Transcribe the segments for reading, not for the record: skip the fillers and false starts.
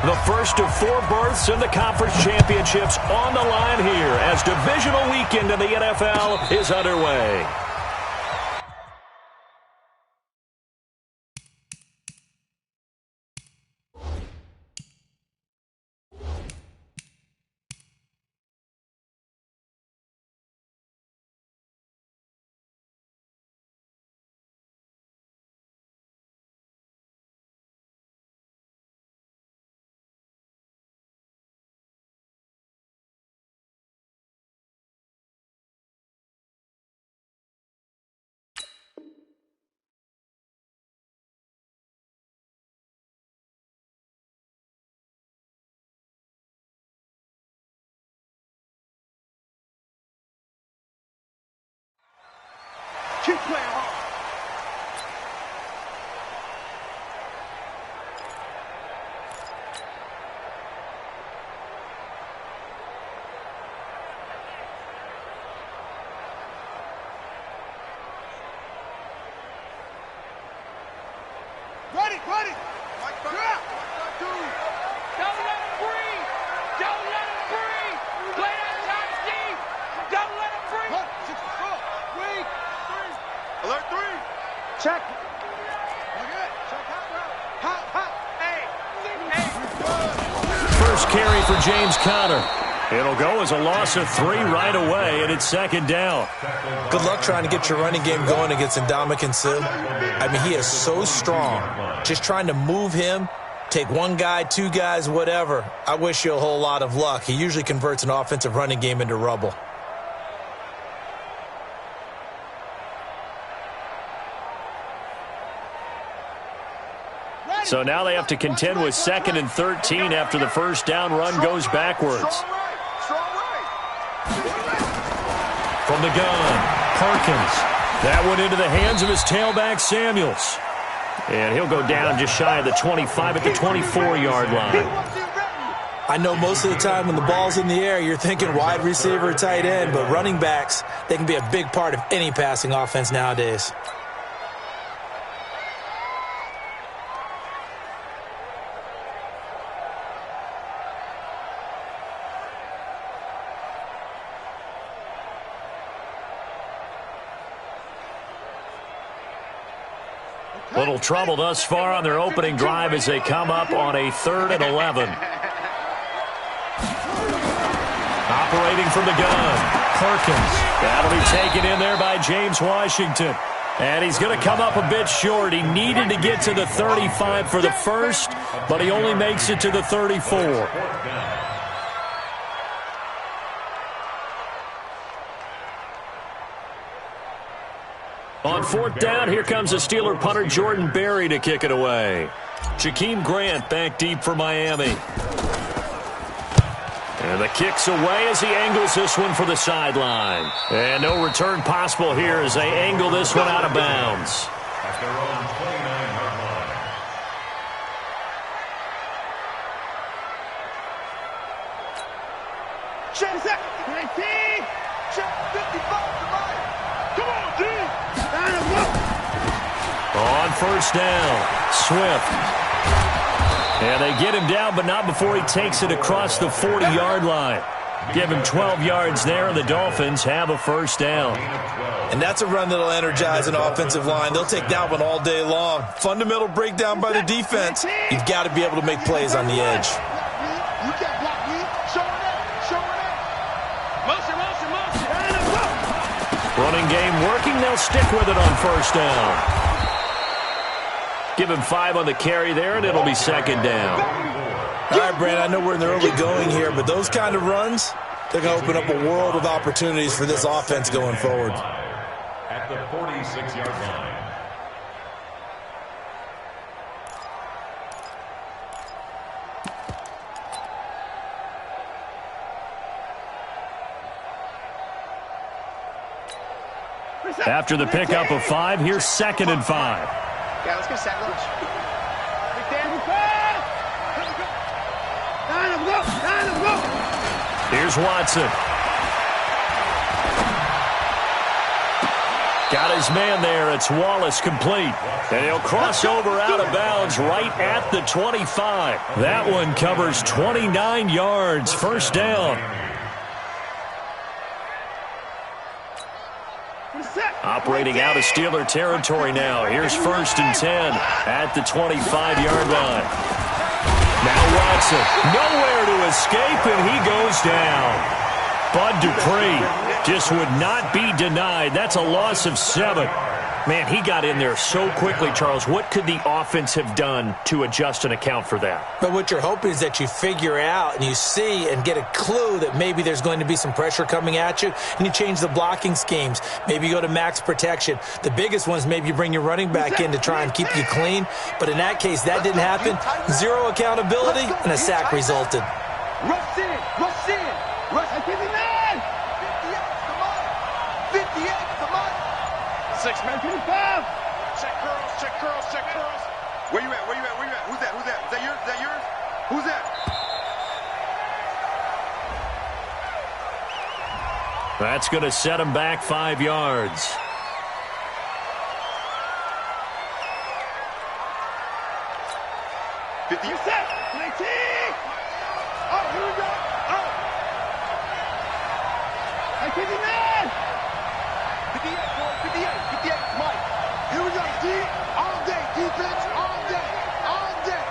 The first of 4 berths in the conference championships on the line here as divisional weekend in the NFL is underway. Keep playing hard. Ready. Yeah. Don't let him breathe. Don't let him breathe. Play that top deep. Don't let him breathe. 3. Alert 3. Check. Okay. Check hot. Hey. First carry for James Conner. It'll go as a loss of 3 right away, and it's second down. Good luck trying to get your running game going against Ndamukong Suh. I mean, he is so strong. Just trying to move him, take 1 guy, 2 guys, whatever. I wish you a whole lot of luck. He usually converts an offensive running game into rubble. So now they have to contend with 2nd and 13 after the first down run goes backwards. From the gun, Perkins. That went into the hands of his tailback, Samuels. And he'll go down just shy of the 25 at the 24-yard line. I know most of the time when the ball's in the air, you're thinking wide receiver, tight end, but running backs, they can be a big part of any passing offense nowadays. Little trouble thus far on their opening drive as they come up on a 3rd and 11. Operating from the gun, Perkins. That'll be taken in there by James Washington. And he's going to come up a bit short. He needed to get to the 35 for the first, but he only makes it to the 34. On 4th down, here comes the Steeler punter Jordan Berry to kick it away. Jakeem Grant back deep for Miami. And the kick's away as he angles this one for the sideline. And no return possible here as they angle this one out of bounds. At their own 29-yard line. Check this out. 19. Check 55 to right. Come on, D. On first down, Swift. And they get him down, but not before he takes it across the 40-yard line. Give him 12 yards there, and the Dolphins have a first down. And that's a run that'll energize an offensive line. They'll take that one all day long. Fundamental breakdown by the defense. You've got to be able to make plays on the edge. You can't block me. Show it. Motion. Running game working. They'll stick with it on first down. Give him 5 on the carry there, and it'll be second down. All right, Brandon, I know we're in the early going here, but those kind of runs, they're going to open up a world of opportunities for this offense going forward. At the 46-yard line. After the pickup of 5, here's 2nd and 5. Yeah, let's get set lunch. Here's Watson. Got his man there. It's Wallace complete. And he'll cross over out of bounds right at the 25. That one covers 29 yards. First down. Operating out of Steeler territory now. Here's 1st and 10 at the 25-yard line. Now Watson, nowhere to escape, and he goes down. Bud Dupree just would not be denied. That's a loss of 7. Man, he got in there so quickly, Charles. What could the offense have done to adjust and account for that? But what you're hoping is that you figure out and you see and get a clue that maybe there's going to be some pressure coming at you, and you change the blocking schemes. Maybe you go to max protection. The biggest ones, maybe you bring your running back in to try and keep you clean. But in that case, that didn't happen. 0 accountability, and a sack resulted. Rush in, rush in, rush 59. 58, come on. 6 man, 25. Check curls, check curls, check curls. Where you at? Where you at? Where you at? Who's that? Who's that? Is that yours? Is that yours? Who's that? That's going to set him back 5 yards. Set. 19. Oh, here we go. Oh. 59. 58, Mike. Here we go, D. All day, defense, all day, all day.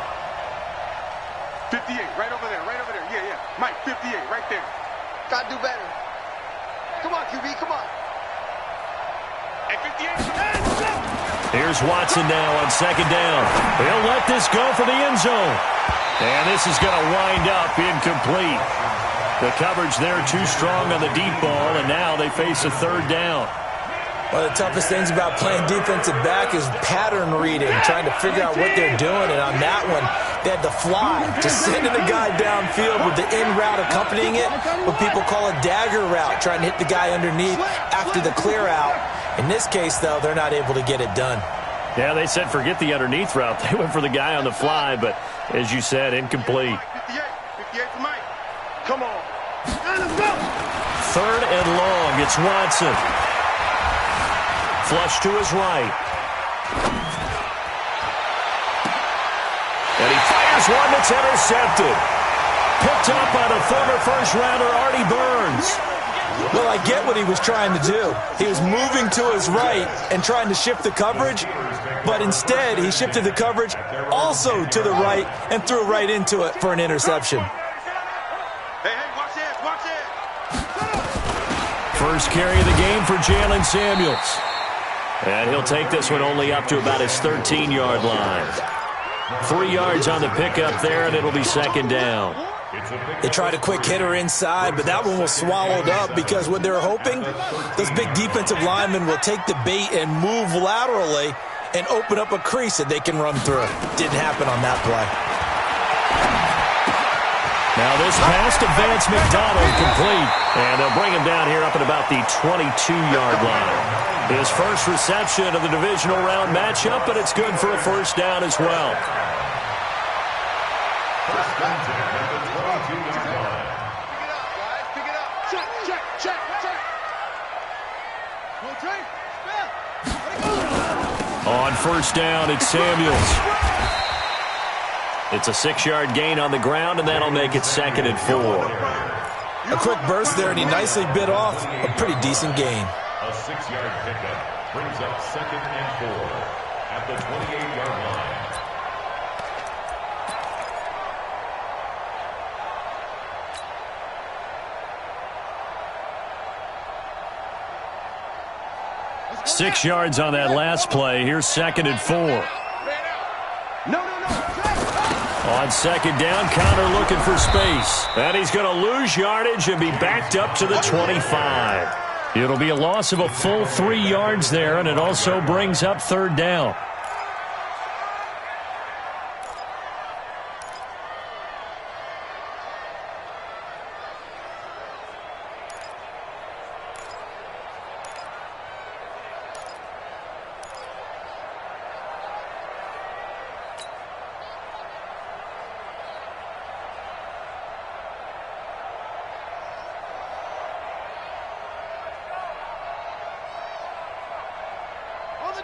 58, right over there, right over there. Yeah, yeah. Mike, 58, right there. Gotta do better. Come on, QB, come on. At 58, Here's Watson now on 2nd down. He'll let this go for the end zone. And this is going to wind up incomplete. The coverage there too strong on the deep ball, and now they face a 3rd down. One of the toughest things about playing defensive back is pattern reading, trying to figure out what they're doing. And on that one, they had the fly, just sending the guy downfield with the in route accompanying it, what people call a dagger route, trying to hit the guy underneath after the clear out. In this case, though, they're not able to get it done. Yeah, they said forget the underneath route. They went for the guy on the fly, but as you said, incomplete. 58 for Mike. Come on. Let's go. 3rd and long. It's Watson. Flush to his right. And he fires one that's intercepted. Picked up by the former first-rounder Artie Burns. Well, I get what he was trying to do. He was moving to his right and trying to shift the coverage, but instead he shifted the coverage also to the right and threw right into it for an interception. Hey, watch it, watch it. First carry of the game for Jalen Samuels. And he'll take this one only up to about his 13-yard line. 3 yards on the pickup there, and it'll be 2nd down. They tried a quick hitter inside, but that one was swallowed up because what they're hoping, those big defensive linemen will take the bait and move laterally and open up a crease that they can run through. Didn't happen on that play. Now this pass to Vance McDonald complete, and they'll bring him down here up at about the 22-yard line. His first reception of the divisional round matchup, but it's good for a 1st down as well. Pick it up. Check. On 1st down, it's Samuels. It's a 6-yard gain on the ground, and that'll make it 2nd and 4. A quick burst there, and he nicely bit off a pretty decent gain. A 6-yard pickup brings up 2nd and 4 at the 28-yard line. Six yards on that last play. Here's 2nd and 4. No. On 2nd down, Connor looking for space. And he's going to lose yardage and be backed up to the 25. It'll be a loss of a full 3 yards there, and it also brings up 3rd down.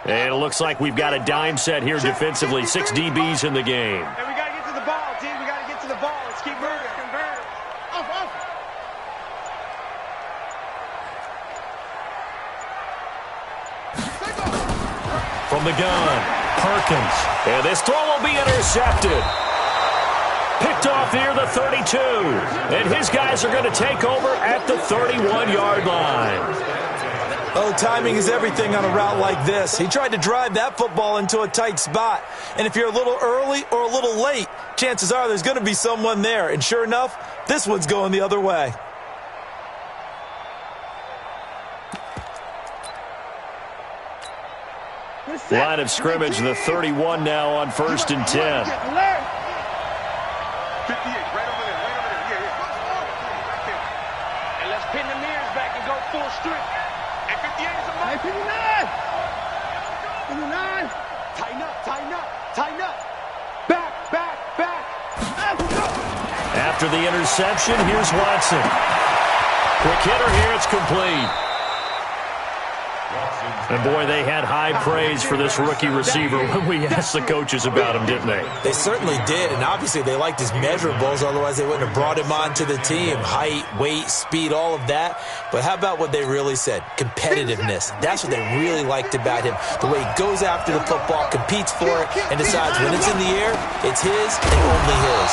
And it looks like we've got a dime set here defensively. 6 DBs in the game. And we got to get to the ball, team. We got to get to the ball. Let's keep moving. Convert. Off. From the gun, Perkins. And this throw will be intercepted. Picked off near the 32. And his guys are going to take over at the 31-yard line. Oh, timing is everything on a route like this. He tried to drive that football into a tight spot. And if you're a little early or a little late, chances are there's going to be someone there. And sure enough, this one's going the other way. Line of scrimmage, the 31 now on 1st and 10. 58, right over there. Yeah. Right there. And let's pin the mirrors back and go full strength. And 58 is a mark. 59. Tighten up. Back. After the interception, here's Watson. Quick hitter here, it's complete. And boy, they had high praise for this rookie receiver when we asked the coaches about him, didn't they? They certainly did, and obviously they liked his measurables, otherwise they wouldn't have brought him onto the team. Height, weight, speed, all of that. But how about what they really said? Competitiveness. That's what they really liked about him. The way he goes after the football, competes for it, and decides when it's in the air, it's his and only his.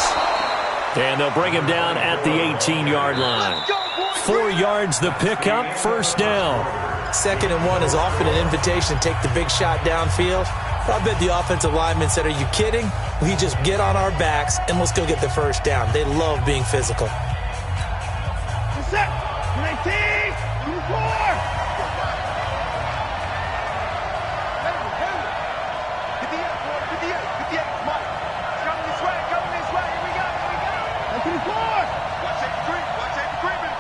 And they'll bring him down at the 18-yard line. 4 yards the pickup, 1st down. 2nd and 1 is often an invitation to take the big shot downfield. I bet the offensive lineman said, are you kidding? We just get on our backs and let's go get the 1st down. They love being physical. What's up? 19, 4. 58, Mike. Coming this way. Here we go. 24. Watch safety creeping.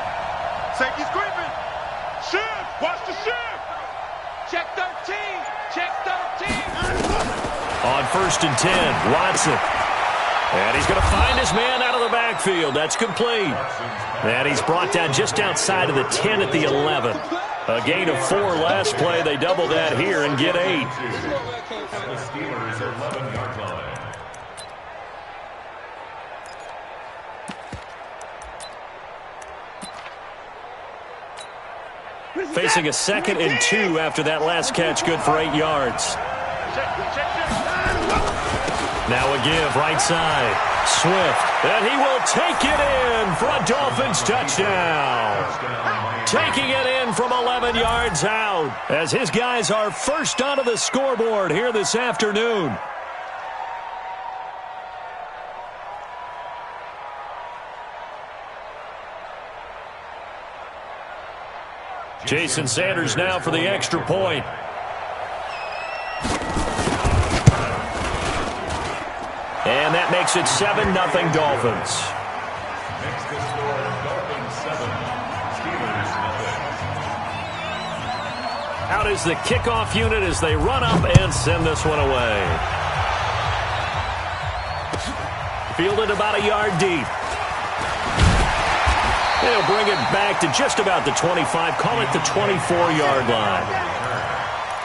Safety's creeping. Shift. Watch the shift. Check 13. On 1st and 10, Watson. And he's going to find his man out of the backfield. That's complete. And he's brought down just outside of the 10 at the 11. A gain of 4 last play. They double that here and get 8. The Steelers' 11-yard line. Facing a 2nd and 2 after that last catch, good for 8 yards. Now a give, right side. Swift, and he will take it in for a Dolphins touchdown. Taking it in from 11 yards out as his guys are first onto the scoreboard here this afternoon. Jason Sanders now for the extra point. And that makes it 7-0 Dolphins. Makes the score Dolphins 7, Steelers nothing. Out is the kickoff unit as they run up and send this one away. Fielded about a yard deep. They'll bring it back to just about the 25, call it the 24-yard line.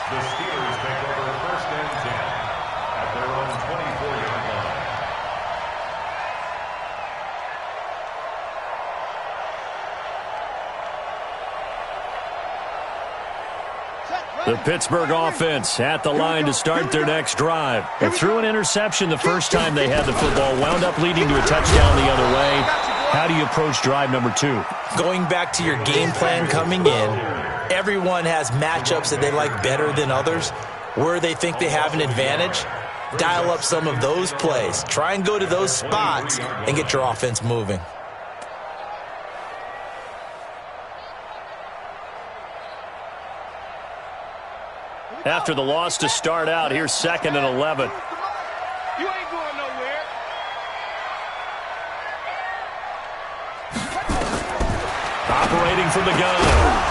The Steelers take over 1st and 10 at their own 24-yard line. The Pittsburgh offense at the line to start their next drive. They threw an interception the first time they had the football, wound up leading to a touchdown the other way. How do you approach drive number 2? Going back to your game plan coming in, everyone has matchups that they like better than others. Where they think they have an advantage, dial up some of those plays. Try and go to those spots and get your offense moving. After the loss to start out, here's 2nd and 11. You ain't going nowhere. Operating from the gun,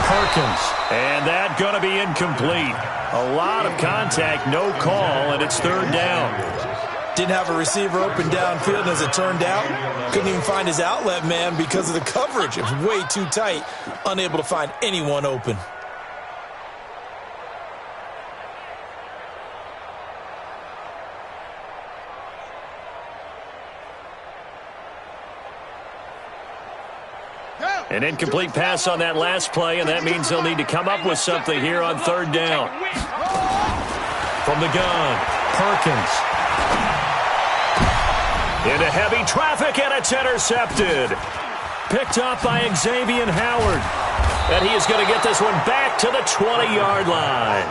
Perkins. And that going to be incomplete. A lot of contact, no call, and it's 3rd down. Didn't have a receiver open downfield, and as it turned out, couldn't even find his outlet man because of the coverage. It was way too tight, unable to find anyone open. An incomplete pass on that last play, and that means they'll need to come up with something here on third down. From the gun, Perkins. Into heavy traffic, and it's intercepted. Picked up by Xavier Howard. And he is going to get this one back to the 20-yard line.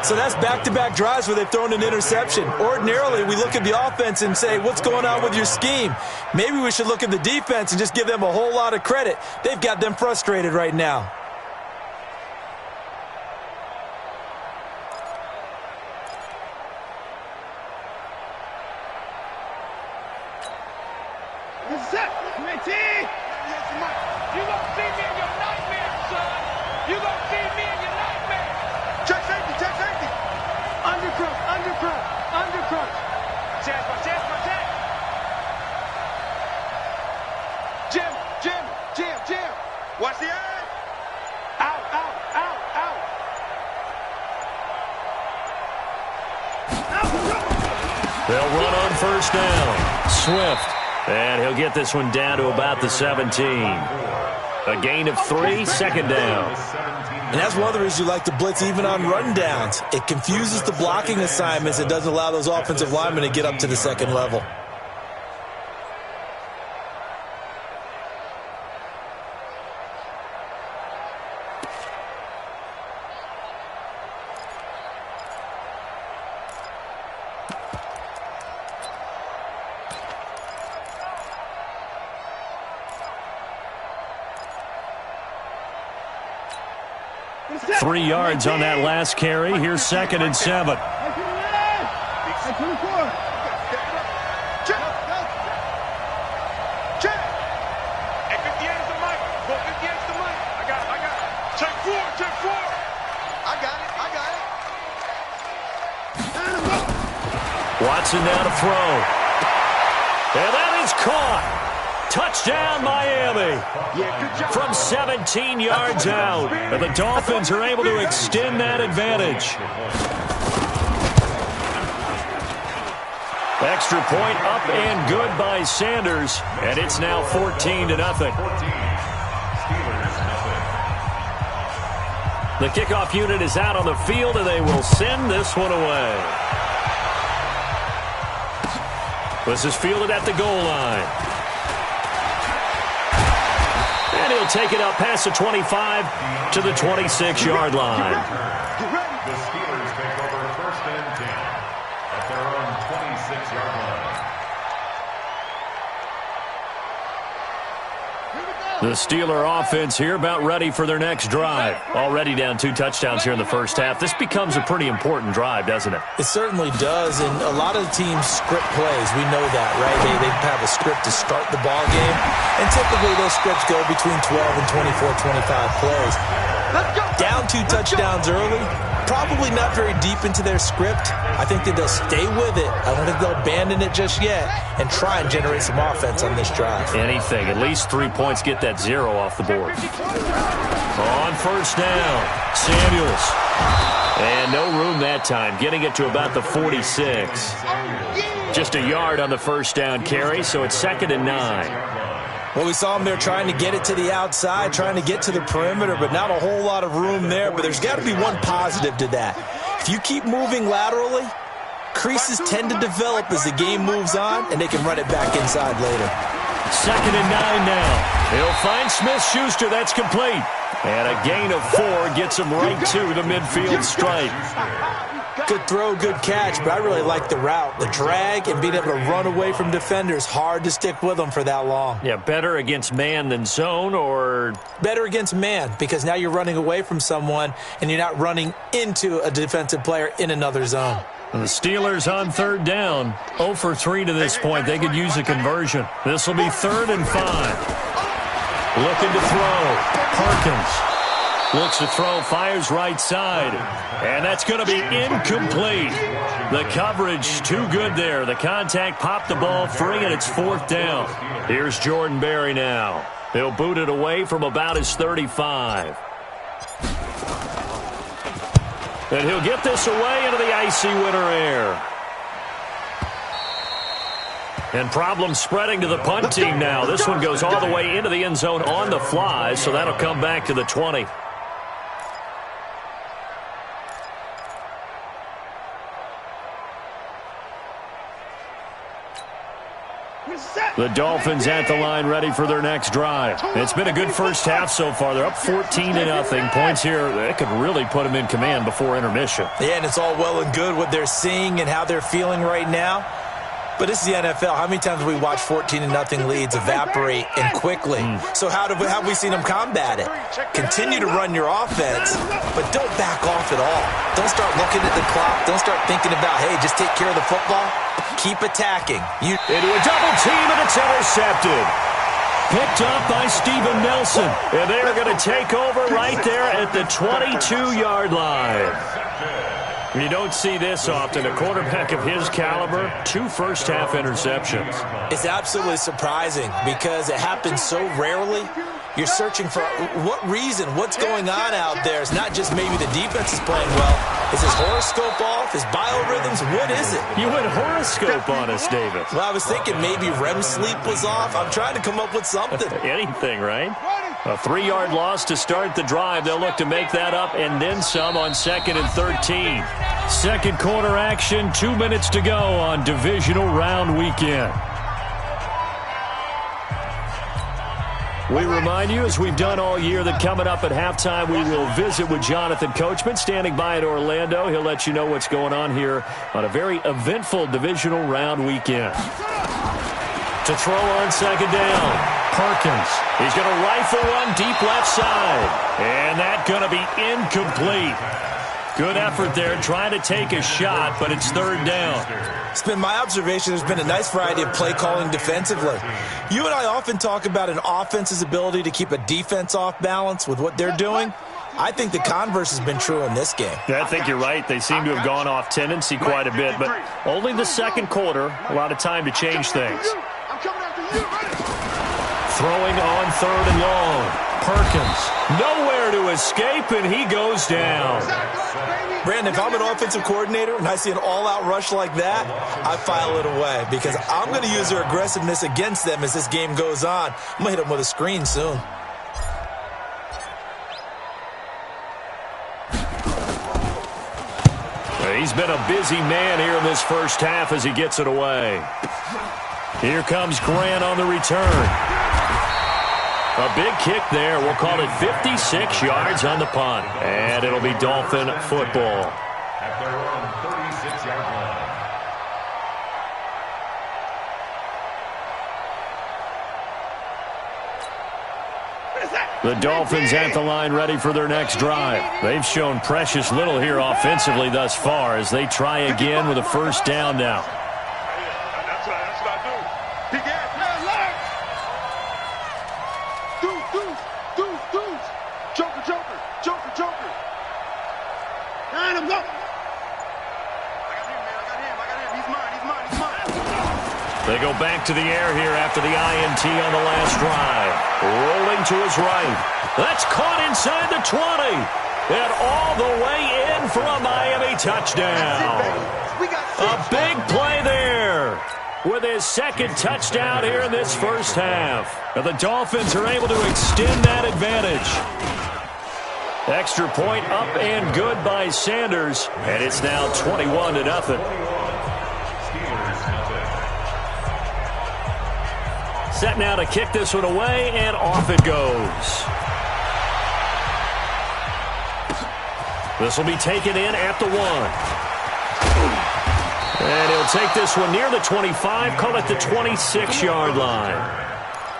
So that's back-to-back drives where they've thrown an interception. Ordinarily, we look at the offense and say, what's going on with your scheme? Maybe we should look at the defense and just give them a whole lot of credit. They've got them frustrated right now. You gonna see me in your nightmare, son. You gonna see me in your nightmare. Check safety, check safety. Undercrunch, undercrunch, undercrunch. Chance, my chance, my chance. Jim, Jim, Jim, Jim. Watch the end. Out, out, out, out. They'll run on first down. Swift. And he'll get this one down to about the 17. A gain of 3, second down. And that's one of the reasons you like to blitz even on run downs. It confuses the blocking assignments. It doesn't allow those offensive linemen to get up to the second level. Three yards on that last carry. Here's 2nd and 7. Watson now to throw. And that is caught. Touchdown, Miami. From 17 yards out. And the Dolphins are able to extend that advantage. Extra point up and good by Sanders. And it's now 14-0. The kickoff unit is out on the field, and they will send this one away. This is fielded at the goal line. And he'll take it up past the 25 to the 26-yard line. The Steelers take over 1st and 10 at their own 26-yard line. The Steeler offense here about ready for their next drive. Already down 2 touchdowns here in the first half. This becomes a pretty important drive, doesn't it? It certainly does, and a lot of the teams script plays. We know that, right? They have a script to start the ball game, and typically those scripts go between 12 and 24, 25 plays. Down 2 touchdowns early, probably not very deep into their script. I think that they'll stay with it. I don't think they'll abandon it just yet and try and generate some offense on this drive. Anything. At least 3 points, get that 0 off the board. On first down, Samuels. And no room that time, getting it to about the 46. Just a yard on the first down carry, so it's 2nd and 9. Well, we saw them there trying to get it to the outside, trying to get to the perimeter, but not a whole lot of room there. But there's got to be one positive to that. If you keep moving laterally, creases tend to develop as the game moves on, and they can run it back inside later. 2nd and 9 now. He'll find Smith-Schuster. That's complete. And a gain of 4 gets him right to the midfield stripe. Good throw, good catch, but I really like the route. The drag and being able to run away from defenders, hard to stick with them for that long. Yeah, better against man than zone, or? Better against man, because now you're running away from someone and you're not running into a defensive player in another zone. And the Steelers on third down, 0 for 3 to this point. They could use a conversion. This will be 3rd and 5. Looking to throw. Perkins. Looks to throw, fires right side. And that's going to be incomplete. The coverage too good there. The contact popped the ball free, and it's 4th down. Here's Jordan Berry now. He'll boot it away from about his 35. And he'll get this away into the icy winter air. And problems spreading to the punt team now. This one goes all the way into the end zone on the fly, so that'll come back to the 20. The Dolphins at the line ready for their next drive. It's been a good first half so far. They're up 14-0. Points here, they could really put them in command before intermission. Yeah, and it's all well and good what they're seeing and how they're feeling right now. But this is the NFL. How many times have we watched 14-0 leads evaporate and quickly? So how have we seen them combat it? Continue to run your offense, but don't back off at all. Don't start looking at the clock. Don't start thinking about, hey, just take care of the football. Keep attacking. Into a double team, and it's intercepted. Picked up by Steven Nelson. And they're going to take over right there at the 22-yard line. You don't see this often. A quarterback of his caliber, 2 first-half interceptions. It's absolutely surprising because it happens so rarely. You're searching for what reason, what's going on out there. It's not just maybe the defense is playing well. Is his horoscope off? His biorhythms? What is it? You went horoscope on us, David. Well, I was thinking maybe REM sleep was off. I'm trying to come up with something. Anything, right? A 3-yard loss to start the drive. They'll look to make that up and then some on 2nd and 13. Second quarter action, 2 minutes to go on divisional round weekend. We remind you, as we've done all year, that coming up at halftime, we will visit with Jonathan Coachman, standing by in Orlando. He'll let you know what's going on here on a very eventful divisional round weekend. To throw on second down, Perkins. He's going to rifle one deep left side. And that's going to be incomplete. Good effort there, trying to take a shot, but it's 3rd down. It's been my observation there's been a nice variety of play calling defensively. You and I often talk about an offense's ability to keep a defense off balance with what they're doing. I think the converse has been true in this game. Yeah, I think you're right. They seem to have gone off tendency quite a bit, but only the second quarter, a lot of time to change things. Throwing on 3rd and long. Perkins, nowhere to escape, and he goes down. Brandon, if I'm an offensive coordinator and I see an all-out rush like that, I file it away because I'm going to use their aggressiveness against them as this game goes on. I'm going to hit them with a screen soon. He's been a busy man here in this first half as he gets it away. Here comes Grant on the return. A big kick there. We'll call it 56 yards on the punt. And it'll be Dolphin football. At their own 36-yard line. The Dolphins at the line ready for their next drive. They've shown precious little here offensively thus far as they try again with a first down now. That's what I do. He gets Deuce. Joker. Line him up. I got him. He's mine. They go back to the air here after the INT on the last drive. Rolling to his right. That's caught inside the 20. And all the way in for a Miami touchdown. A big play there with his second touchdown here in this first half. And the Dolphins are able to extend that advantage. Extra point up and good by Sanders. And it's now 21-0. Set now to kick this one away, and off it goes. This will be taken in at the 1. And he'll take this one near the 25, call it the 26-yard line.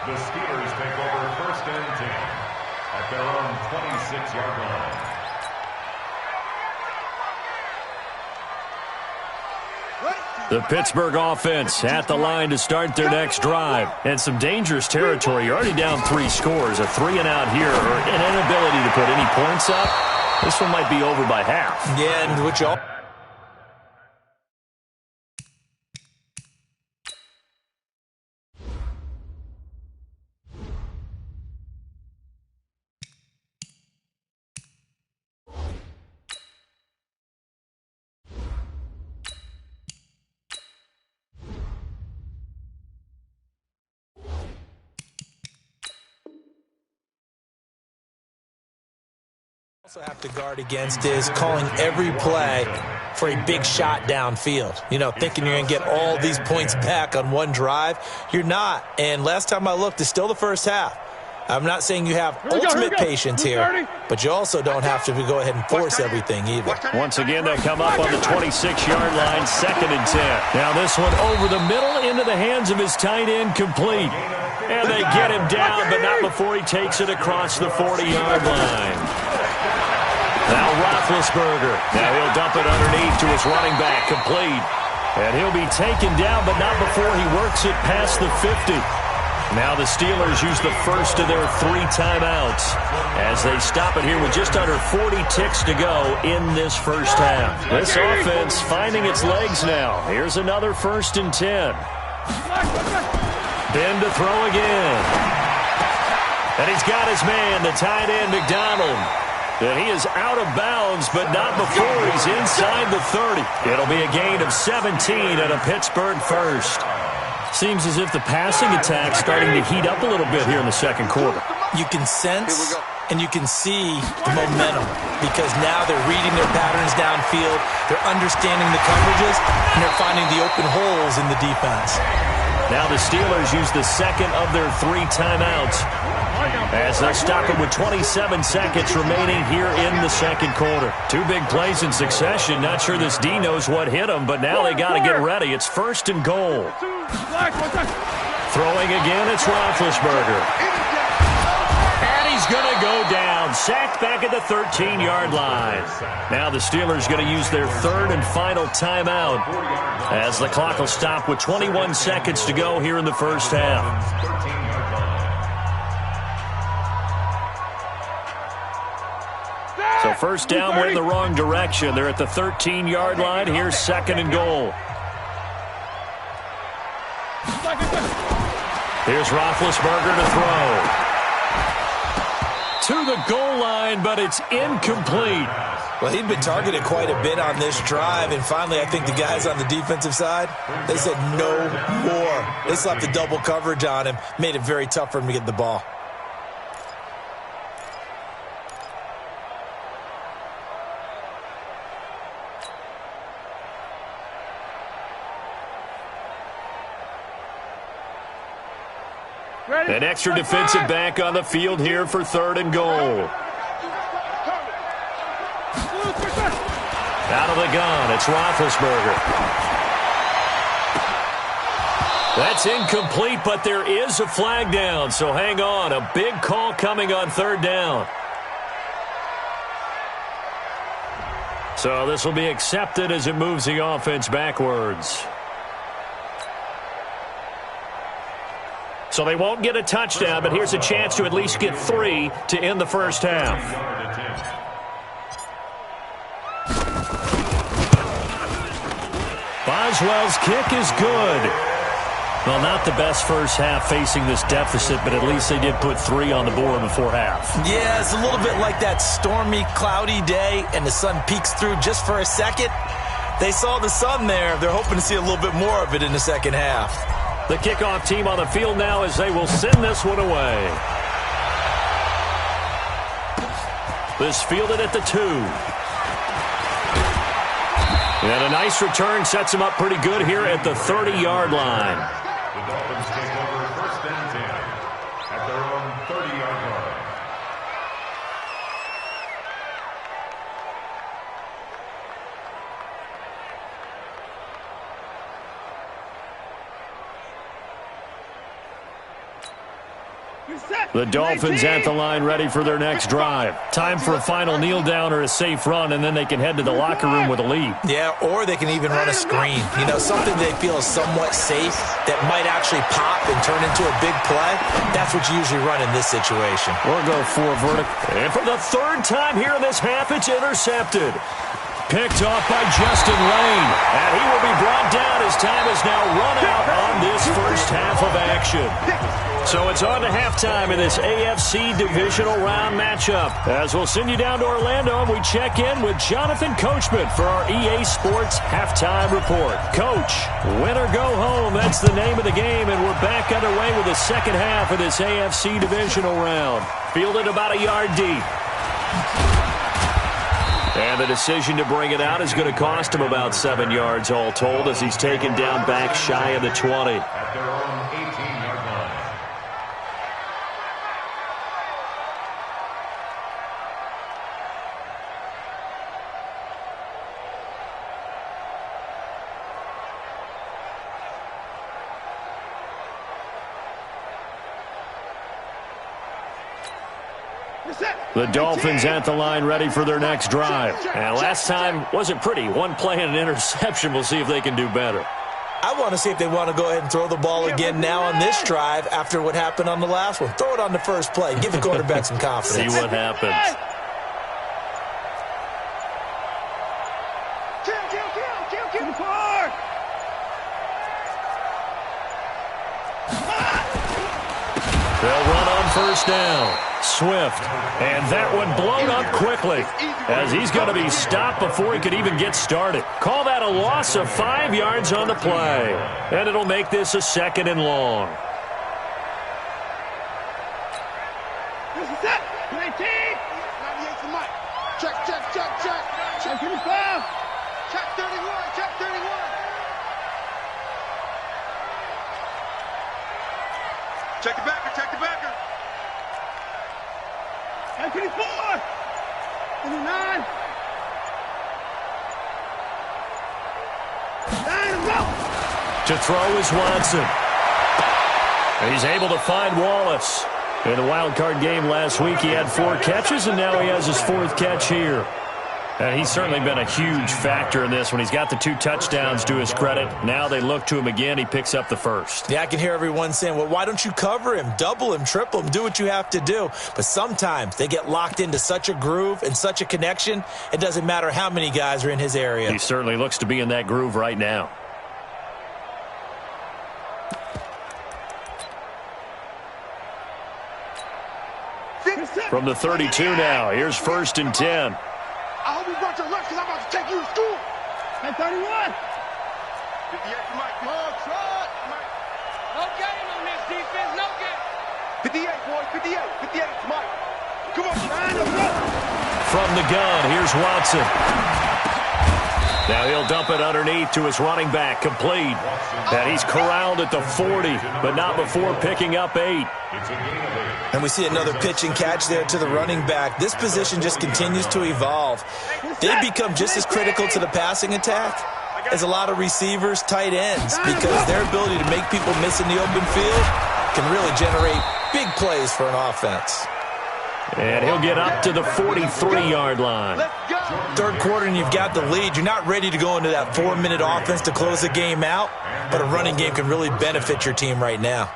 The Steelers take over 1st and 10 at their own 26-yard line. The Pittsburgh offense at the line to start their next drive. And some dangerous territory. You're already down 3 scores. A 3-and-out here, or an inability to put any points up. This one might be over by half. Yeah, and which all Also have to guard against is calling every play for a big shot downfield. You know, thinking you're going to get all these points back on one drive. You're not. And last time I looked, it's still the first half. I'm not saying you have ultimate patience here, but you also don't have to go ahead and force everything either. Once again, they come up on the 26-yard line, 2nd and 10. Now this one over the middle into the hands of his tight end, complete. And they get him down, but not before he takes it across the 40-yard line. Now Roethlisberger. Now he'll dump it underneath to his running back, complete. And he'll be taken down, but not before he works it past the 50. Now the Steelers use the first of their 3 timeouts as they stop it here with just under 40 ticks to go in this first half. This offense finding its legs now. Here's another 1st and 10. Ben to throw again. And he's got his man, the tight end, McDonald. And he is out of bounds, but not before he's inside the 30. It'll be a gain of 17 and a Pittsburgh first. Seems as if the passing attack's starting to heat up a little bit here in the second quarter. You can sense and you can see the momentum because now they're reading their patterns downfield, they're understanding the coverages, and they're finding the open holes in the defense. Now the Steelers use the second of their 3 timeouts as they'll stop it with 27 seconds remaining here in the second quarter. 2 big plays in succession. Not sure this D knows what hit them, but now they got to get ready. It's 1st and goal. Throwing again, it's Roethlisberger. And he's going to go down. Sacked back at the 13-yard line. Now the Steelers going to use their 3rd and final timeout as the clock will stop with 21 seconds to go here in the first half. So first down went in the wrong direction. They're at the 13-yard line. Here's 2nd and goal. Here's Roethlisberger to throw. To the goal line, but it's incomplete. Well, he'd been targeted quite a bit on this drive, and finally I think the guys on the defensive side, they said no more. They slapped the double coverage on him, made it very tough for him to get the ball. An extra defensive back on the field here for 3rd and goal. Out of the gun, it's Roethlisberger. That's incomplete, but there is a flag down, so hang on. A big call coming on 3rd down. So this will be accepted as it moves the offense backwards. So they won't get a touchdown, but here's a chance to at least get 3 to end the first half. Boswell's kick is good. Well, not the best first half facing this deficit, but at least they did put 3 on the board before half. Yeah, it's a little bit like that stormy, cloudy day, and the sun peeks through just for a second. They saw the sun there. They're hoping to see a little bit more of it in the second half. The kickoff team on the field now as they will send this one away. This fielded at the 2. And a nice return sets him up pretty good here at the 30-yard line. The Dolphins take over 1st and 10 at their own 30-yard line. The Dolphins at the line ready for their next drive. Time for a final kneel down or a safe run, and then they can head to the locker room with a lead. Yeah, or they can even run a screen. You know, something they feel is somewhat safe that might actually pop and turn into a big play. That's what you usually run in this situation. Or go for a vertical. And for the 3rd time here in this half, it's intercepted. Picked off by Justin Lane. And he will be brought down. His time is now run out on this first half of action. So it's on to halftime in this AFC divisional round matchup. As we'll send you down to Orlando, and we check in with Jonathan Coachman for our EA Sports Halftime Report. Coach, win or go home, that's the name of the game, and we're back underway with the second half of this AFC divisional round. Fielded about a yard deep. And the decision to bring it out is going to cost him about 7 yards all told as he's taken down back shy of the 20. At their own 18-yard line. The Dolphins at the line ready for their next drive. And last time wasn't pretty. One play and an interception. We'll see if they can do better. I want to see if they want to go ahead and throw the ball again now on this drive after what happened on the last one. Throw it on the first play. Give the quarterback some confidence. See what happens. They'll run on first down. Swift. And that one blown up quickly as he's going to be stopped before he could even get started. Call that a loss of 5 yards on the play. And it'll make this a 2nd and long. This is it. 19. 98 for Mike. Check. Check 55. Check 31. Check 31. Check the backer. Check the backer. Check 24. 29. 9 go. To throw is Watson. He's able to find Wallace. In the wild card game last week, he had 4 catches, and now he has his 4th catch here. And he's certainly been a huge factor in this when he's got the 2 touchdowns to his credit. Now they look to him again. He picks up the 1st. Yeah, I can hear everyone saying, well, why don't you cover him, double him, triple him, do what you have to do. But sometimes they get locked into such a groove and such a connection, it doesn't matter how many guys are in his area. He certainly looks to be in that groove right now. From the 32 now, here's 1st and 10. I hope you brought your lunch because I'm about to take you to school. At 31. 58 for Mike. Long shot. No game on this defense, no game. 58, boys. 58. 58 for Mike. Come on, line up. From the gun, here's Watson. Now he'll dump it underneath to his running back, complete. And he's corralled at the 40, but not before picking up 8. And we see another pitch and catch there to the running back. This position just continues to evolve. They become just as critical to the passing attack as a lot of receivers, tight ends, because their ability to make people miss in the open field can really generate big plays for an offense. And he'll get up to the 43-yard line. Third quarter and you've got the lead. You're not ready to go into that 4-minute offense to close the game out, but a running game can really benefit your team right now.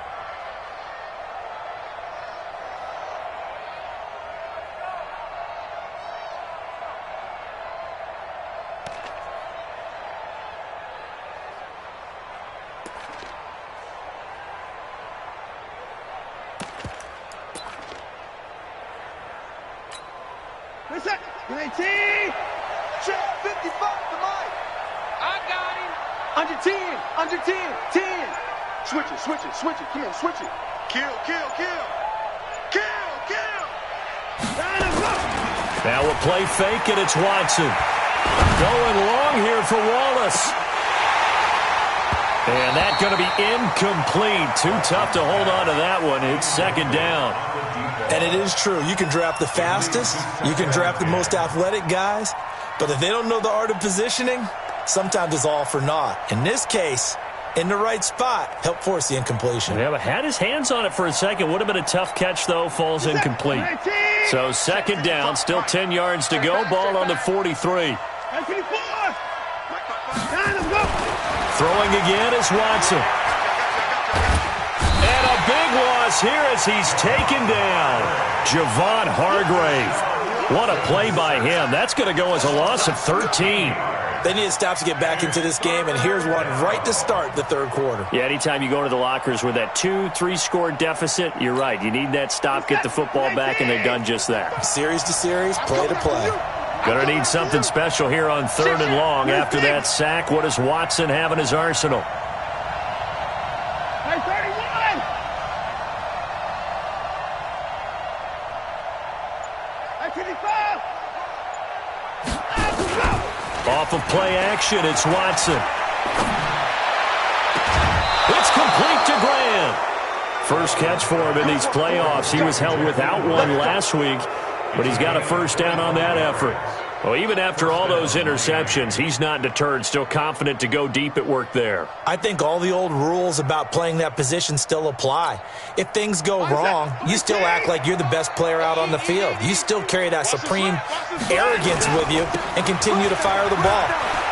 What's that? 19. Check 55 to Mike. I got him. Under 10. Under 10. 10. Switch it. Switch it. Switch it. Come on. Switch it. Kill. Kill. Kill. Kill. Kill. Line him up. Now a play fake, and it's Watson. Going long here for Wallace. And that's going to be incomplete. Too tough to hold on to that one. It's 2nd down. And it is true. You can draft the fastest. You can draft the most athletic guys. But if they don't know the art of positioning, sometimes it's all for naught. In this case, in the right spot, help force the incompletion. Yeah, but had his hands on it for a second. Would have been a tough catch, though. Falls incomplete. So 2nd down, still 10 yards to go. Ball on the 43. Throwing again is Watson. And a big loss here as he's taken down. Javon Hargrave. What a play by him. That's going to go as a loss of 13. They need to stop to get back into this game, and here's one right to start the third quarter. Yeah, anytime you go to the lockers with that 2-3 score deficit, you're right. You need that stop, get the football back, and they've done just that. Series to series, play to play. Going to need something special here on 3rd and long after that sack. What does Watson have in his arsenal? Hey, 31. Hey, 55. Off of play action, it's Watson. It's complete to Graham. First catch for him in these playoffs. He was held without one last week, but he's got a first down on that effort. Well, even after all those interceptions, he's not deterred, still confident to go deep at work there. I think all the old rules about playing that position still apply. If things go wrong, you still act like you're the best player out on the field. You still carry that supreme arrogance with you and continue to fire the ball.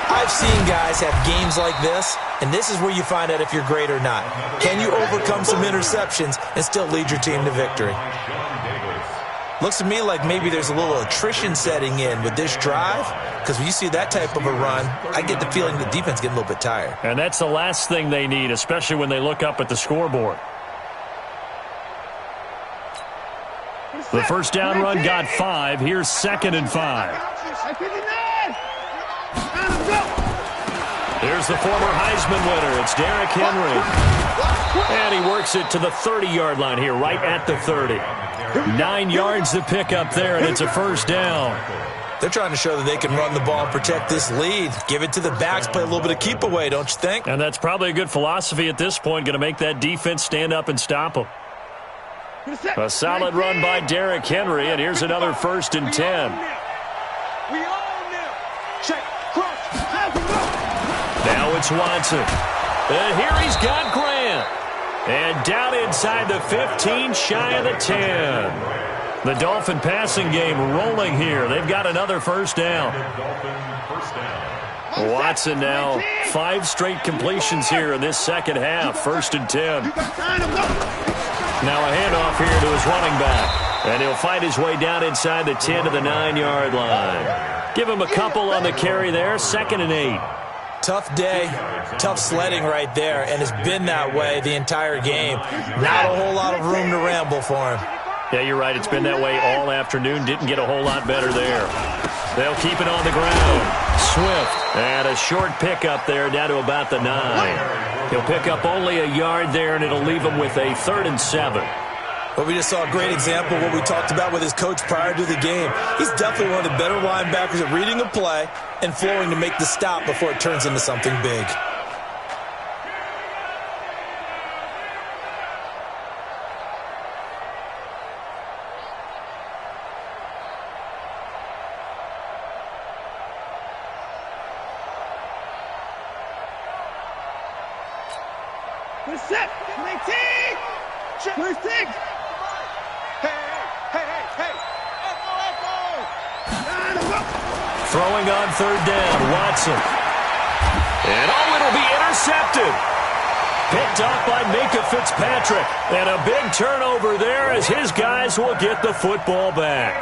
I've seen guys have games like this, and this is where you find out if you're great or not. Can you overcome some interceptions and still lead your team to victory? Looks to me like maybe there's a little attrition setting in with this drive, because when you see that type of a run, I get the feeling the defense getting a little bit tired. And that's the last thing they need, especially when they look up at the scoreboard. The first down run got 5. Here's 2nd and 5. Here's the former Heisman winner. It's Derrick Henry. And he works it to the 30-yard line here, right at the 30. 9 yards to pick up there, and it's a first down. They're trying to show that they can run the ball and protect this lead. Give it to the backs, play a little bit of keep away, don't you think? And that's probably a good philosophy at this point, going to make that defense stand up and stop them. A solid run by Derrick Henry, and here's another 1st and 10. Now it's Watson. And here he's got Grant. And down inside the 15, shy of the 10. The Dolphin passing game rolling here. They've got another first down. Watson now 5 straight completions here in this second half. 1st and 10. Now a handoff here to his running back. And he'll fight his way down inside the 10 to the 9-yard line. Give him a couple on the carry there. 2nd and 8. Tough day, tough sledding right there, and it's been that way the entire game. Not a whole lot of room to ramble for him. Yeah, you're right. It's been that way all afternoon. Didn't get a whole lot better there. They'll keep it on the ground. Swift, and a short pickup there down to about the 9. He'll pick up only a yard there, and it'll leave him with a 3rd and 7. But we just saw a great example of what we talked about with his coach prior to the game. He's definitely one of the better linebackers at reading a play and flowing to make the stop before it turns into something big. Throwing on 3rd down, Watson. And it'll be intercepted. Picked off by Minka Fitzpatrick. And a big turnover there as his guys will get the football back.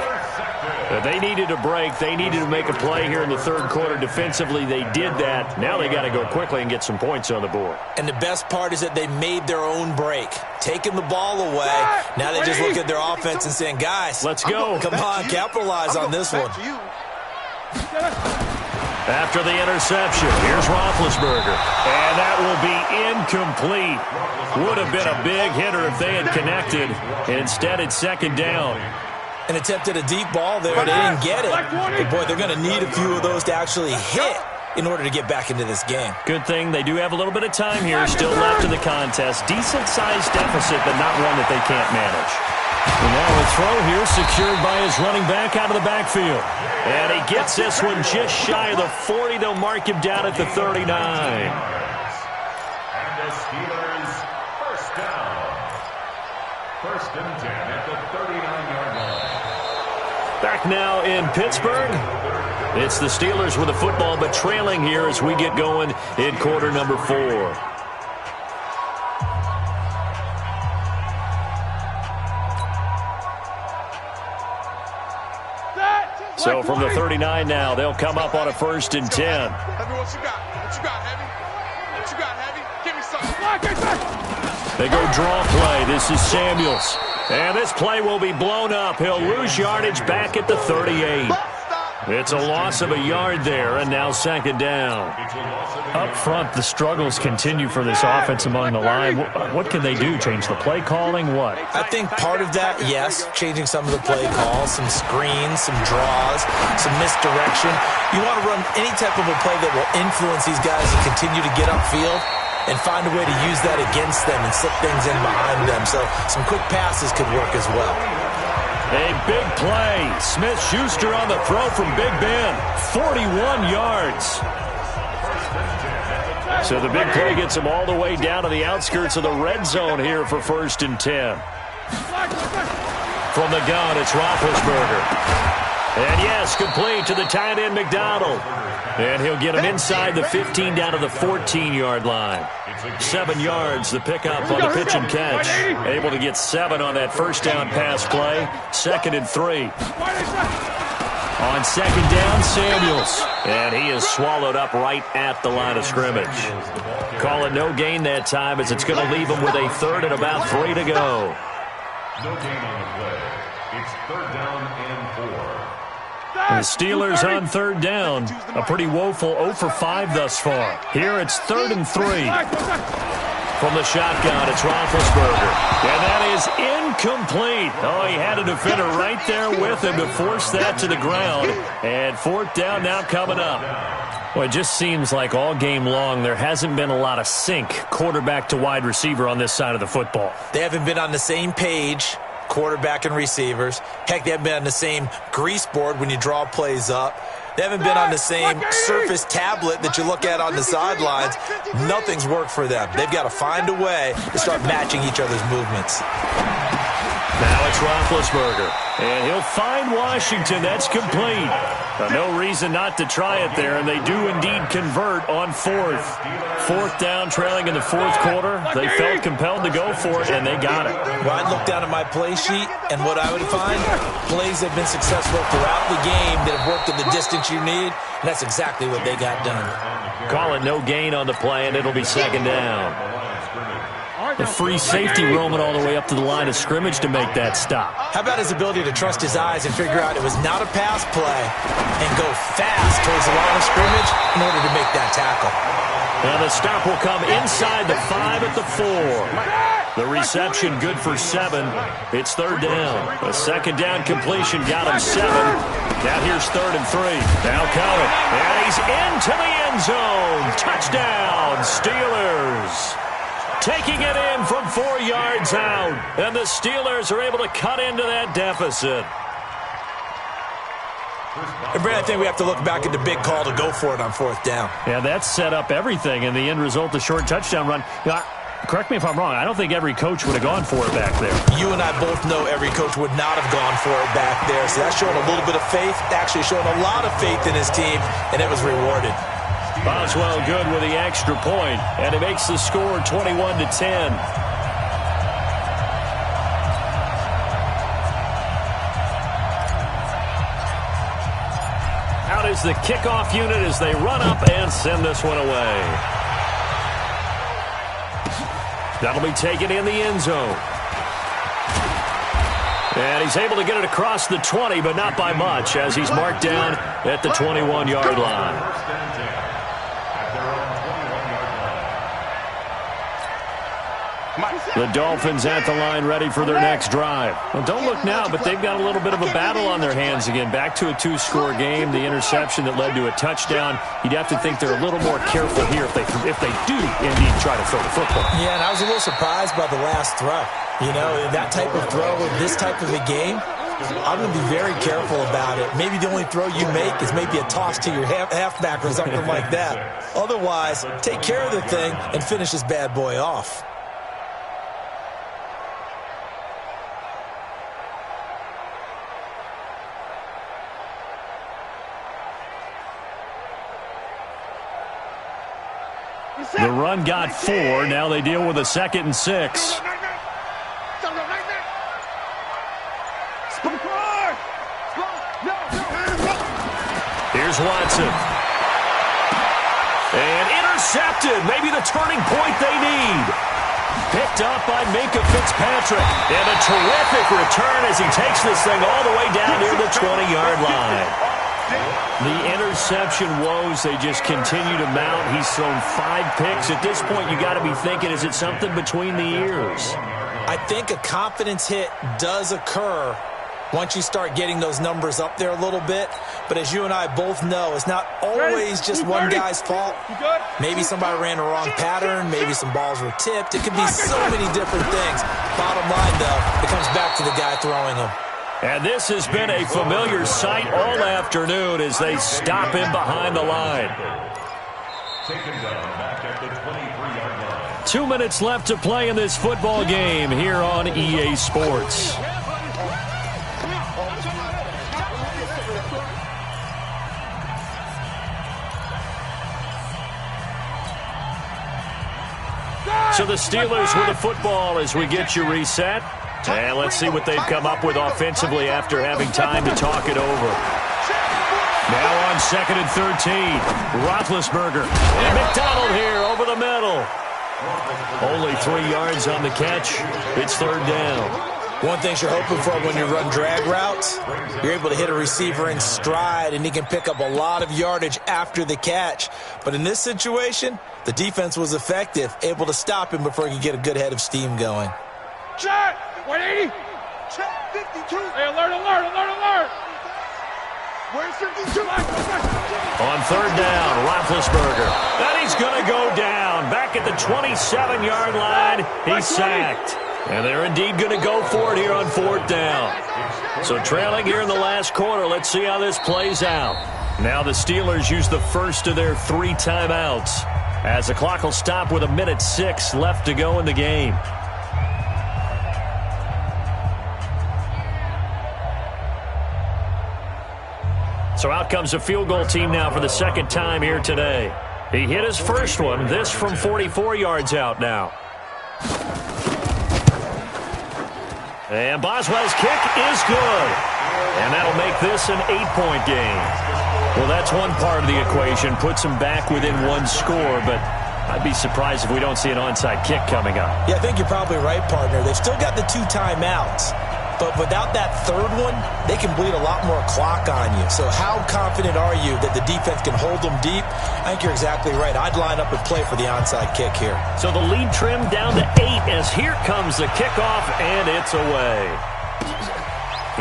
They needed a break. They needed to make a play here in the 3rd quarter. Defensively, they did that. Now they got to go quickly and get some points on the board. And the best part is that they made their own break. Taking the ball away. Now they just look at their offense and saying, guys, let's go. Come on, capitalize on this one. After the interception, here's Roethlisberger. And that will be incomplete. Would have been a big hitter if they had connected. Instead, it's 2nd down. And attempted a deep ball there. They didn't get it. But, boy, they're going to need a few of those to actually hit in order to get back into this game. Good thing they do have a little bit of time here still left in the contest. Decent-sized deficit, but not one that they can't manage. And now a throw here secured by his running back out of the backfield. And he gets this one just shy of the 40. They'll mark him down at the 39. And the Steelers first down. 1st and 10 at the 39-yard line. Back now in Pittsburgh. It's the Steelers with the football, but trailing here as we get going in quarter number 4. So from the 39 now, they'll come up on a 1st and 10. Heavy, what you got? What you got, Heavy? What you got, Heavy? Give me something. They go draw play. This is Samuels. And this play will be blown up. He'll lose yardage back at the 38. It's a loss of a yard there, and now second down. Up front, the struggles continue for this offense among the line. What can they do? Change the play calling? What? I think part of that, yes, changing some of the play calls, some screens, some draws, some misdirection. You want to run any type of a play that will influence these guys to continue to get upfield and find a way to use that against them and slip things in behind them. So some quick passes could work as well. A big play. Smith-Schuster on the throw from Big Ben. 41 yards. So the big play gets him all the way down to the outskirts of the red zone here for 1st and 10. From the gun, it's Roethlisberger. And yes, complete to the tight end McDonald. And he'll get him inside the 15 down to the 14-yard line. 7 yards, the pickup on the pitch and catch. Able to get 7 on that first down pass play. 2nd and 3. On 2nd down, Samuels. And he is swallowed up right at the line of scrimmage. Call it no gain that time as it's going to leave him with a 3rd and about 3 to go. No gain on the play. It's 3rd down and 4. The Steelers on 3rd down. A pretty woeful 0 for 5 thus far. Here it's 3rd and 3. From the shotgun, it's Roethlisberger. And that is incomplete. Oh, he had a defender right there with him to force that to the ground. And 4th down now coming up. Well, it just seems like all game long there hasn't been a lot of sync quarterback to wide receiver on this side of the football. They haven't been on the same page, quarterback and receivers. Heck, they haven't been on the same grease board when you draw plays up. They haven't been on the same surface tablet that you look at on the sidelines. Nothing's worked for them. They've got to find a way to start matching each other's movements. Now it's Roethlisberger. And he'll find Washington. That's complete. No reason not to try it there, and they do indeed convert on 4th. 4th down, trailing in the 4th quarter. They felt compelled to go for it, and they got it. Well, I'd look down at my play sheet, and what I would find, plays have been successful throughout the game that have worked at the distance you need, and that's exactly what they got done. Call it no gain on the play, and it'll be 2nd down. The free safety roaming all the way up to the line of scrimmage to make that stop. How about his ability to trust his eyes and figure out it was not a pass play and go fast towards the line of scrimmage in order to make that tackle. And the stop will come inside the 5 at the 4. The reception good for 7. It's 3rd down. A 2nd down completion got him 7. Now here's 3rd and 3. Now coming. And he's into the end zone. Touchdown, Steelers. Taking it in from 4 yards out. And the Steelers are able to cut into that deficit. And Brad, I think we have to look back at the big call to go for it on 4th down. Yeah, that set up everything in the end result, the short touchdown run. Correct me if I'm wrong. I don't think every coach would have gone for it back there. You and I both know every coach would not have gone for it back there. So that's showing a little bit of faith. Actually showing a lot of faith in his team, and it was rewarded. Boswell good with the extra point, and it makes the score 21-10. Out is the kickoff unit as they run up and send this one away. That'll be taken in the end zone. And he's able to get it across the 20, but not by much, as he's marked down at the 21-yard line. The Dolphins at the line ready for their next drive. Well, don't look now, but they've got a little bit of a battle on their hands again. Back to a 2-score game. The interception that led to a touchdown. You'd have to think they're a little more careful here if they do indeed try to throw the football. Yeah, and I was a little surprised by the last throw. You know, that type of throw in this type of a game, I'm going to be very careful about it. Maybe the only throw you make is maybe a toss to your halfback or something like that. Otherwise, take care of the thing and finish this bad boy off. The run got 4. Now they deal with a 2nd and 6. Here's Watson. And intercepted. Maybe the turning point they need. Picked up by Minkah Fitzpatrick. And a terrific return as he takes this thing all the way down near the 20-yard line. The interception woes, they just continue to mount. He's thrown 5 picks. At this point, you got to be thinking, is it something between the ears? I think a confidence hit does occur once you start getting those numbers up there a little bit. But as you and I both know, it's not always just one guy's fault. Maybe somebody ran the wrong pattern. Maybe some balls were tipped. It could be so many different things. Bottom line, though, it comes back to the guy throwing them. And this has been a familiar sight all afternoon as they stop him behind the line. Taken down back at the 23-yard line. 2 minutes left to play in this football game here on EA Sports. So the Steelers with the football as we get you reset. And let's see what they've come up with offensively after having time to talk it over. Now on 2nd and 13. Roethlisberger. And McDonald here over the middle. Only 3 yards on the catch. It's 3rd down. One thing you're hoping for when you run drag routes, you're able to hit a receiver in stride, and he can pick up a lot of yardage after the catch. But in this situation, the defense was effective, able to stop him before he could get a good head of steam going. Check! 180! Check 52. Hey, alert! Where's 52? On 3rd down, Roethlisberger. And he's going to go down. Back at the 27-yard line, he's sacked. And they're indeed going to go for it here on 4th down. So trailing here in the last quarter, let's see how this plays out. Now the Steelers use the first of their 3 timeouts as the clock will stop with 1:06 left to go in the game. So out comes a field goal team now for the 2nd time here today. He hit his first one, this from 44 yards out now. And Boswell's kick is good. And that'll make this an 8-point game. Well, that's one part of the equation. Puts them back within 1 score, but I'd be surprised if we don't see an onside kick coming up. Yeah, I think you're probably right, partner. They've still got the 2 timeouts. But without that 3rd one, they can bleed a lot more clock on you. So how confident are you that the defense can hold them deep? I think you're exactly right. I'd line up and play for the onside kick here. So the lead trimmed down to 8 as here comes the kickoff, and it's away.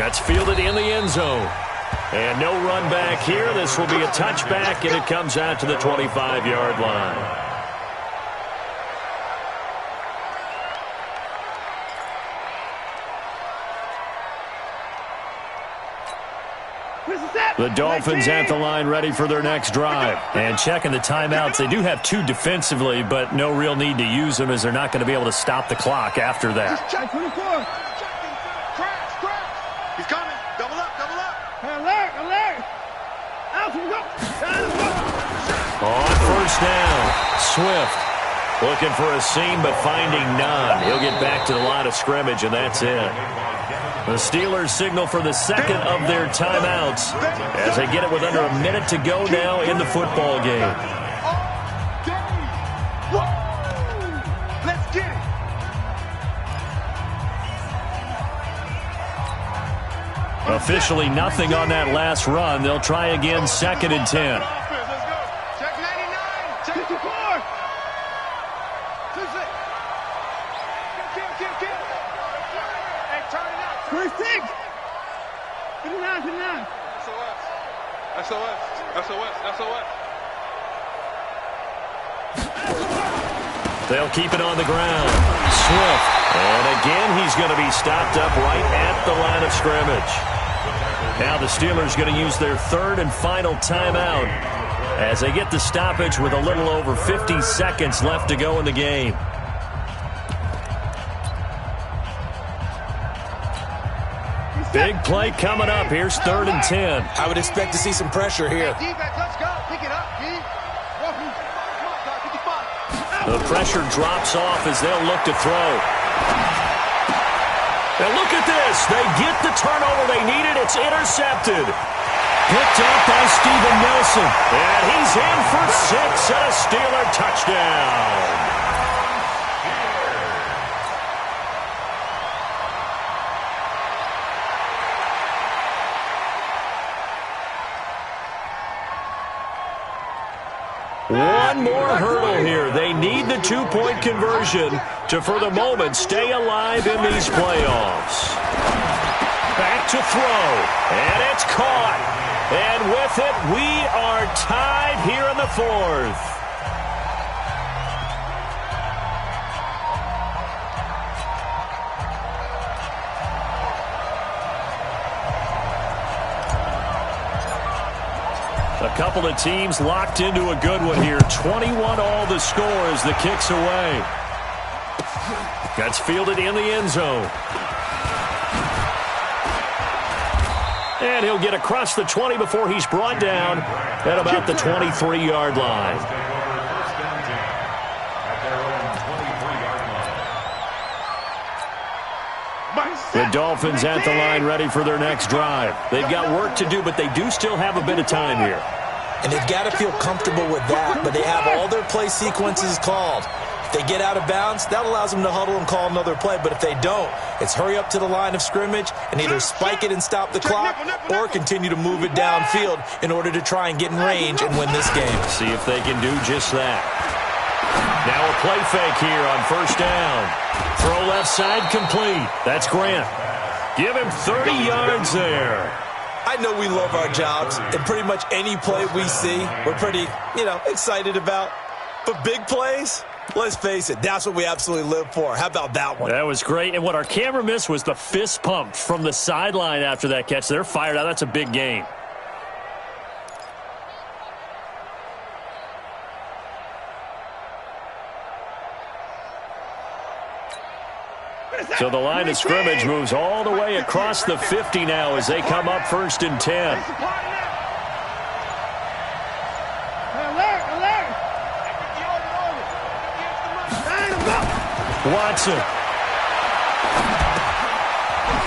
That's fielded in the end zone. And no run back here. This will be a touchback, and it comes out to the 25-yard line. The Dolphins at the line ready for their next drive. And checking the timeouts, they do have 2 defensively, but no real need to use them as they're not going to be able to stop the clock after that. Check 24. Crash. He's coming. Double up. Alert! Out we go! On 1st down, Swift looking for a seam but finding none. He'll get back to the line of scrimmage, and that's it. The Steelers signal for the 2nd of their timeouts as they get it with under 1 minute to go now in the football game. Let's get it. Officially nothing on that last run. They'll try again 2nd and 10. Let's go. Check 99. Check 54. 26! 59. SOS. They'll keep it on the ground. Swift. And again, he's going to be stopped up right at the line of scrimmage. Now the Steelers going to use their 3rd and final timeout as they get the stoppage with a little over 50 seconds left to go in the game. Big play coming up. Here's 3rd and 10. I would expect to see some pressure here. Defense, let's go. Pick it up, D. The pressure drops off as they'll look to throw. And look at this. They get the turnover they needed. It's intercepted. Picked up by Steven Nelson. And he's in for 6 and a Steeler touchdown. one more hurdle here. They need the two-point conversion to, for the moment, stay alive in these playoffs. Back to throw, and it's caught. And with it, we are tied here in the fourth. A couple of teams locked into a good one here. 21 all the score as the kick's away. That's fielded in the end zone. And he'll get across the 20 before he's brought down at about the 23-yard line. The Dolphins at the line ready for their next drive. They've got work to do, but they do still have a bit of time here. And they've got to feel comfortable with that, but they have all their play sequences called. If they get out of bounds, that allows them to huddle and call another play. But if they don't, it's hurry up to the line of scrimmage and either spike it and stop the clock or continue to move it downfield in order to try and get in range and win this game. See if they can do just that. Now a play fake here on first down. Throw left side complete. That's Grant. Give him 30 yards there. I know we love our jobs, and pretty much any play we see, we're pretty, excited about. But big plays, let's face it, that's what we absolutely live for. How about that one? That was great. And what our camera missed was the fist pump from the sideline after that catch. They're fired out. That's a big game. So the line of scrimmage moves all the way across the 50 now as they come up 1st and 10. Watson.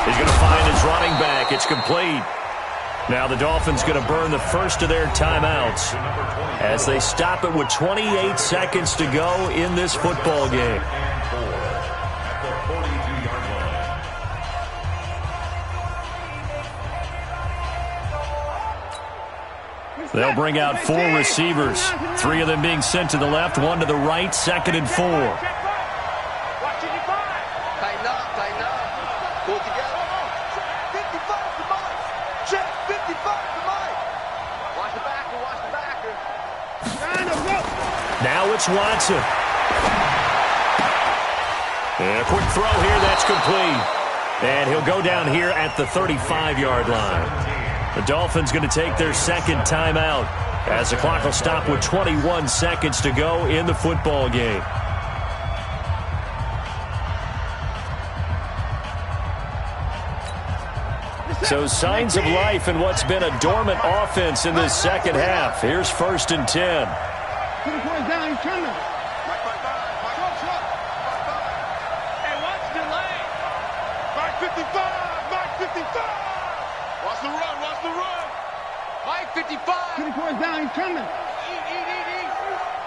He's going to find his running back. It's complete. Now the Dolphins going to burn the first of their timeouts as they stop it with 28 seconds to go in this football game. They'll bring out 4 receivers, 3 of them being sent to the left, 1 to the right, 2nd and 4. Tighten up, tighten up. Pull together. 55 to Mike. Check 55 to Mike. Watch the backer, watch the backer. Now it's Watson. And a quick throw here, that's complete. And he'll go down here at the 35-yard line. The Dolphins going to take their second timeout as the clock will stop with 21 seconds to go in the football game. So signs of life in what's been a dormant offense in this second half. Here's 1st and 10. Hey, watch the lane. Mike 55, Mike 55. Watch the run, watch the run. Mike 55. 54 down, he's coming. Eat.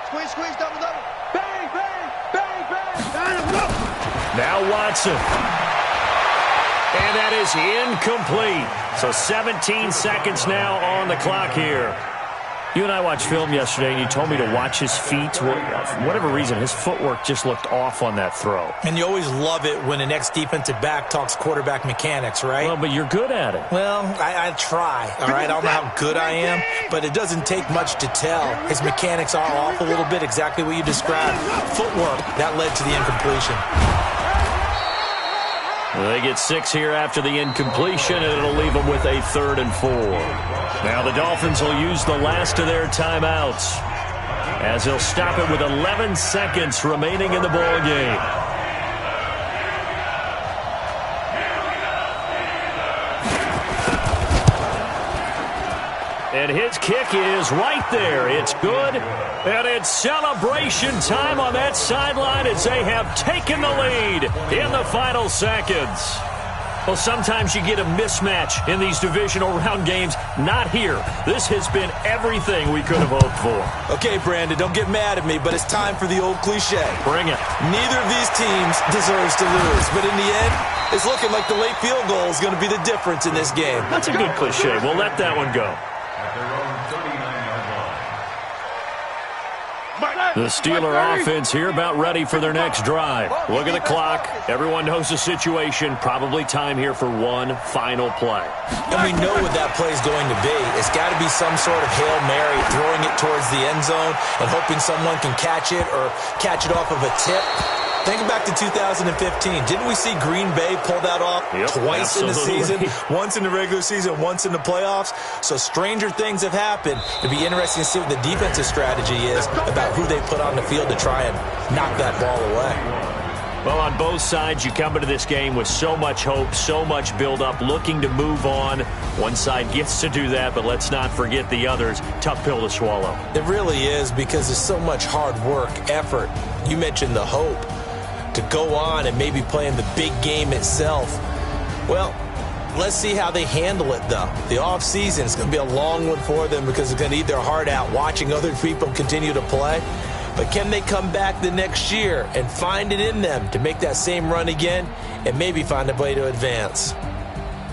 Squeeze, squeeze, double. Bang, bang, bang, bang. Now Watson. And that is incomplete. So 17 seconds now on the clock here. You and I watched film yesterday, and you told me to watch his feet. For whatever reason, his footwork just looked off on that throw. And you always love it when an ex-defensive back talks quarterback mechanics, right? Well, but you're good at it. Well, I try, all right? I don't know how good I am, but it doesn't take much to tell. His mechanics are off a little bit, exactly what you described. Footwork, that led to the incompletion. They get 6 here after the incompletion, and it'll leave them with a 3rd and 4. Now the Dolphins will use the last of their timeouts as they'll stop it with 11 seconds remaining in the ball game. And his kick is right there. It's good. And it's celebration time on that sideline as they have taken the lead in the final seconds. Well, sometimes you get a mismatch in these divisional round games. Not here. This has been everything we could have hoped for. Okay, Brandon, don't get mad at me, but it's time for the old cliche. Bring it. Neither of these teams deserves to lose, but in the end, it's looking like the late field goal is going to be the difference in this game. That's a good cliche. We'll let that one go. At their own 39-yard line. Mike The Steeler offense here about ready for their next drive. Look at the clock. Everyone knows the situation. Probably time here for one final play. And we know what that play is going to be. It's got to be some sort of Hail Mary, throwing it towards the end zone and hoping someone can catch it or catch it off of a tip. Think back to 2015. Didn't we see Green Bay pull that off twice in the season? Once in the regular season, once in the playoffs. So stranger things have happened. It'd be interesting to see what the defensive strategy is about who they put on the field to try and knock that ball away. Well, on both sides, you come into this game with so much hope, so much build-up, looking to move on. One side gets to do that, but let's not forget the others. Tough pill to swallow. It really is, because there's so much hard work, effort. You mentioned the hope to go on and maybe play in the big game itself. Well, let's see how they handle it, though. The offseason is going to be a long one for them because they're going to eat their heart out watching other people continue to play. But can they come back the next year and find it in them to make that same run again and maybe find a way to advance?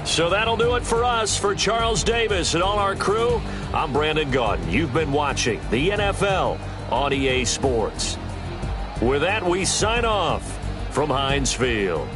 So that'll do it for us. For Charles Davis and all our crew, I'm Brandon Gaudin. You've been watching the NFL on EA Sports. With that, we sign off from Heinz Field.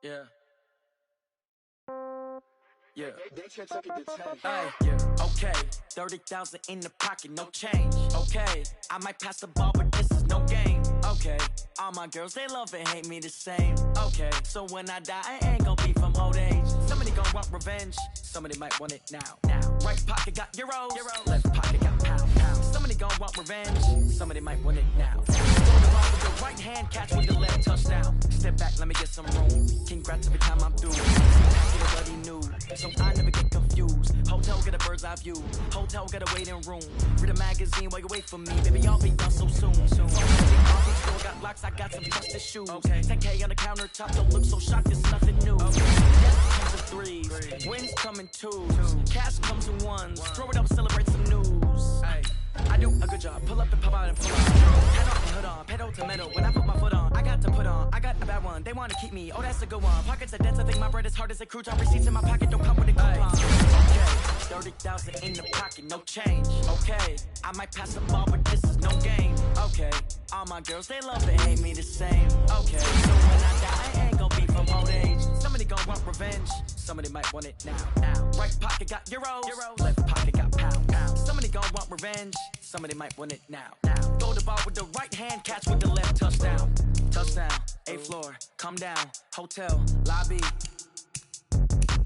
Yeah. Yeah. Hey, yeah. Okay, 30,000 in the pocket, no change. Okay, I might pass the ball, but this is no game. Okay, all my girls, they love and hate me the same. Okay, so when I die, I ain't gon' be from old age. Somebody gon' want revenge, somebody might want it now. Right pocket got euros, left pocket got pound. Somebody gon' want revenge, somebody might want it now. Throw the ball with the right hand, catch with the left, touchdown. Step back, let me get some room. Congrats every time I'm through. Packet already new, so I never get confused. Hotel get a bird's eye view, hotel get a waiting room. Read a magazine while you wait for me, baby, I'll be done so soon. Store got locks, I got some trusted shoes. 10K on the countertop, don't look so shocked, it's nothing new. Yes comes in threes, wins come in twos, cash comes in ones. Throw it up, celebrate some news. I do a good job, pull up the pop out and pull up. Head on and hood on, pedal to metal. When I put my foot on, I got to put on. I got a bad one, they wanna keep me, oh that's a good one. Pockets are dense, I think my bread is hard as a crouton. Receipts in my pocket don't come with a coupon. Okay, 30,000 in the pocket, no change. Okay, I might pass the ball, but this is no game. Okay, all my girls, they love and hate me the same. Okay, so when I die, I ain't gon' be from old age. Somebody gon' want revenge, somebody might want it now. Right pocket got euros, left pocket got pound. Somebody gon' want revenge, somebody might want it now. Throw the ball with the right hand, catch with the left, touchdown. Touchdown, 8th floor, come down, hotel, lobby.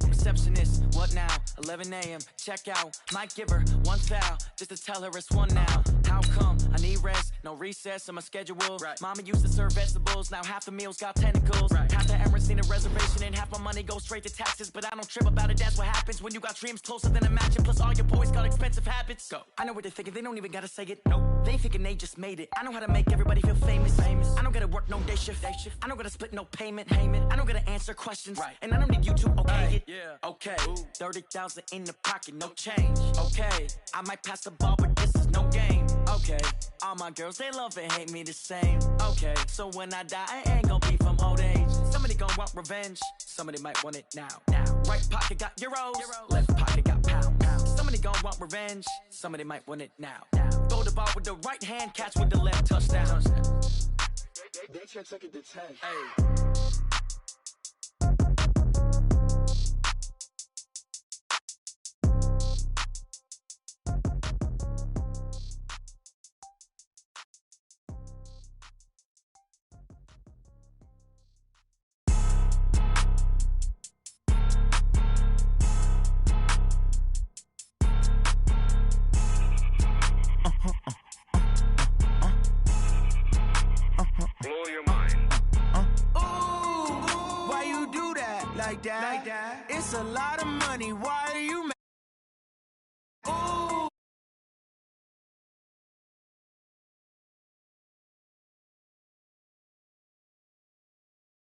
Receptionist, what now? 11 a.m., check out. Might give her one foul, just to tell her it's one now. How come? I need rest, no recess in my schedule. Mama used to serve vegetables, now half the meals got tentacles. Half the Emirates need a reservation and half my money goes straight to taxes. But I don't trip about it, that's what happens when you got dreams closer than a mansion. Plus all your boys got expensive habits. Go. I know what they're thinking, they don't even gotta say it. Nope. They thinking they just made it. I know how to make everybody feel famous. I don't gotta work no day shift. I don't gotta split no payment. I don't gotta answer questions. And I don't need you to okay it. Okay, 30,000 in the pocket, no change. Okay, I might pass the ball, but this is no game. Okay, all my girls, they love and hate me the same. Okay, so when I die, I ain't gon' be from old age. Somebody gon' want revenge, somebody might want it now. Right pocket got euros, left pocket got pound. Somebody gon' want revenge, somebody might want it now. Throw the ball with the right hand, catch with the left, touchdown. They took it to 10. Hey. Blow your mind. Ooh, why you do that like that? It's a lot of money. Why are you